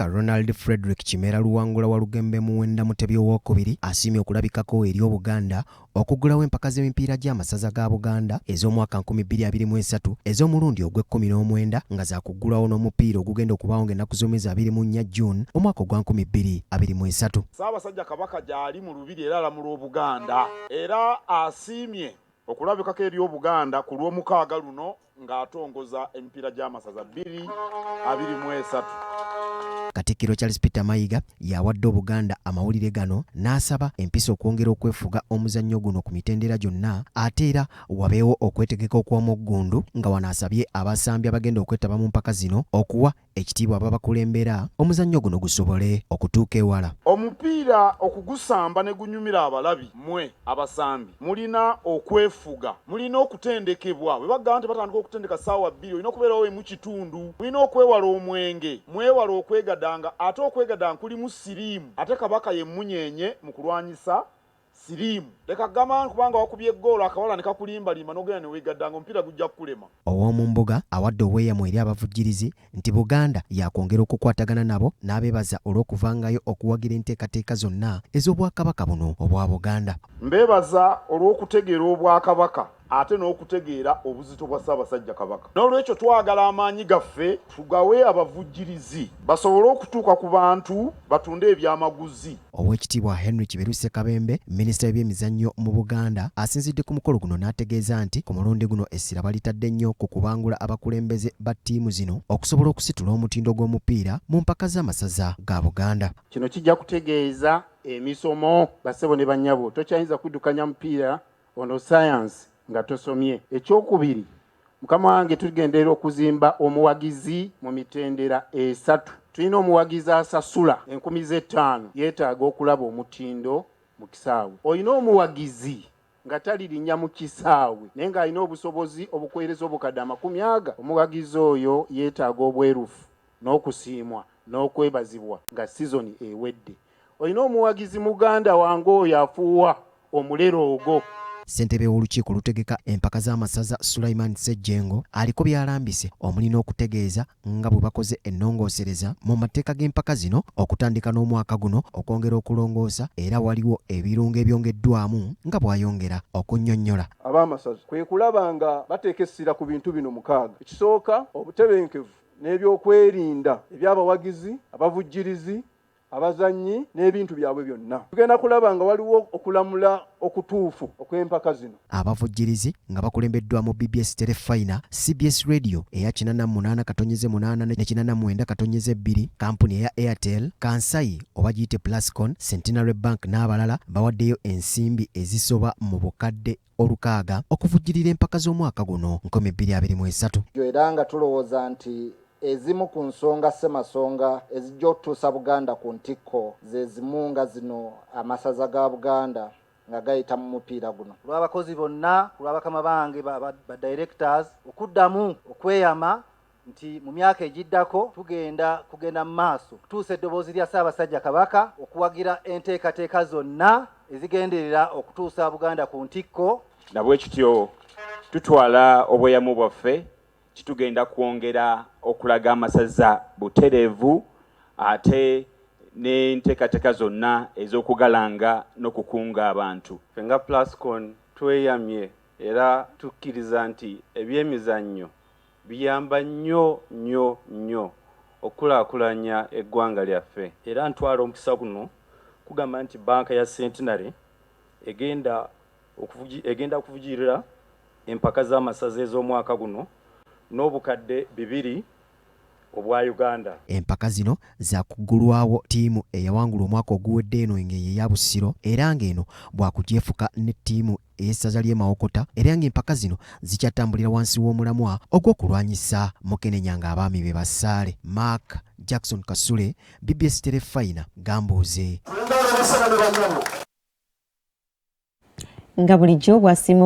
Ronald Frederick Kimera Luwangula wa Lugembe Muwenda Mutebi owokubiri asiimye okulabikako eri Obuganda okuggulawo empaka z'emipiira gy'amasaza ga Buganda ez'omwaka 2023 ez'omulundi ogw'e19 nga zaakuggulawo n'omupiira ogugenda okubaawo ng'ennaku z'omwezi 24 June omwaka ogwa 2023. Ssaabasajja Kabaka gy'ali mu lubiri era alamula Obuganda era asiimye okulabikako eri Obuganda ku lw'omukaaga luno ng'atongoza emipiira gy'amasaza 2023. Katikkiro Charles Peter Mayiga yawadde Obuganda amawulire gano n'asaba empisa okwongera okwefuga omuzannyo guno ku mitendera gyonna ate era wabeewo okwetegeka okw'omuggundu nga wanaasabye abasambi abagenda okwetaba mu mpaka zino okuwa ekitiibwa ababakulembera omuzannyo guno gusobole okutuuka ewala. Omupiira okugusamba ne gunyumira abalabi mwe abasambi mulina okwefuga, mulina okutendekebwa. Bwe bagamba nti batandika okutendeka ssaawa 2 olina okubeerawo mu kitundu, mulina okwewala omwenge, mwewala okwegadanga. Ate okwegadanga kulimu siriimu, ate Kabaka ye munyenye mu kulwanyisa siriimu. Leka gama kubanga wakubye goolo akawala ne kakulimbalimba n'ogenda ne weegaddanga omupiira gujja kukulema. Ow'omu mbuga awadde obweyamu eri abavujjirizi nti Buganda yakwongera okukwatagana nabo n'abeebaza olw'okuvangayo okuwagira enteekateeka zonna ez'obwakabaka buno obwa Buganda. Mbeebaza olw'okutegeera obwakabaka ate n'okutegeera obuzito bwa Ssaabasajja Kabaka. N'olwekyo twagala amaanyi gaffe tugawe abavujjirizi basobole okutuuka ku bantu batunde ebyamaguzi. Oweekitiibwa Henry Kiberuse Kabembe, minisita w'ebyemizannyo mu Buganda, asinzidde ku mukolo guno n'ategeeza nti ku mulundi guno essira balitadde nnyo ku kubangula abakulembeze ba ttiimu zino okusobola okusitula omutindo gw'omupiira mu mpaka z'amasaza ga Buganda. Kino kijja kutegeeza emisomo bassebo ne bannyabo. Tokyayinza kuddukanya mupiira ono science nga tosomye. Ekyokubiri, mukama wange tugendera okuzimba omuwagizi mu mitendera 3. Tulina omuwagizi asasula 5,000 yeetaaga okulaba omutindo mu kisaawe. Olina omuwagizi nga talirinnya mu kisaawe naye ng'alina obusobozi obukwereza obukadde 40. Omuwagizi oyo yeetaaga obwerufu n'okusiimwa n'okwebazibwa nga sizoni ewedde. Olina omuwagizi muganda wange oyo afuuwa omulero ogwo. Ssentebe w'olukiiko olutegeka empaka z'amasaza Sulaiman Ssejjengo aliko byalambise omuli n'okutegeeza nga bwe bakoze ennongoosereza mu mateeka g'empaka zino okutandika n'omwaka guno okwongera okulongoosa era waliwo ebirungo ebyongeddwamu nga bw'ayongera okunnyonnyola. Ab'amasaza kwe kulaba nga bateeka essira ku bintu bino 6. Ekisooka obutebenkevu n'ebyokwerinda eby'abawagizi, abavujjirizi, abazanyi n'ebintu byabwe byonna. Tugenda kulaba nga waliwo okulamula okutuufu okw'empaka zino. Abavujjirizi nga bakulembeddwa mu BBS Telefina, CBS Radio eya 88/8 ne 89/2, kampuni eya Airtel, Kansai oba giyite Plascon, Centenary Bank n'abalala bawaddeyo ensimbi ezisoba mu bukadde 600 okuvujjirira empaka z'omwaka guno 2023. Era nga tulowooza nti ezimu ku nsonga ssemasonga ezijja okutuusa Buganda ku ntikko ze zimu nga zino amasaza ga Buganda nga gayita mu mupiira guno. Lw'abakozi bonna, lw'abakama bange ba directors okuddamu okweyama nti mu myaka egiddako kugenda mu maaso kutuusa eddoboozi lya Ssaabasajja Kabaka okuwagira enteekateeka zonna ezigenderera okutuusa Buganda ku ntikko. Nabwe kityo tutwala obweyamu bwaffe kitugenda kwongera okulaga amasaza butereevu ate n'enteekateeka zonna ez'okugalanga n'okukunga abantu. Fenga Plascon tweyamye era tukkiriza nti ebyemizannyo biyamba nnyo okulaakulanya eggwanga lyaffe. Era ntwala omukisa guno kugamba nti banka ya Centenary egenda okuvujirira empaka z'amasaza ez'omwaka guno n'obukadde 2 obwa Uganda. Empaka zino zaakuggulwawo ttiimu eyawangula omwaka oguwedde eno ng'eya Busiro era ng'eno bwakugyefuka ne ttiimu ey'essaza ly'e Mawokota era ng'empaka zino zikyatambulira wansi w'omulamwa ogw'okulwanyisa Mukenenya ng'abaami be basaale. Mark Jackson Kasule, BBS Telefina, Gambuuze. Nga bulijjo bwasiima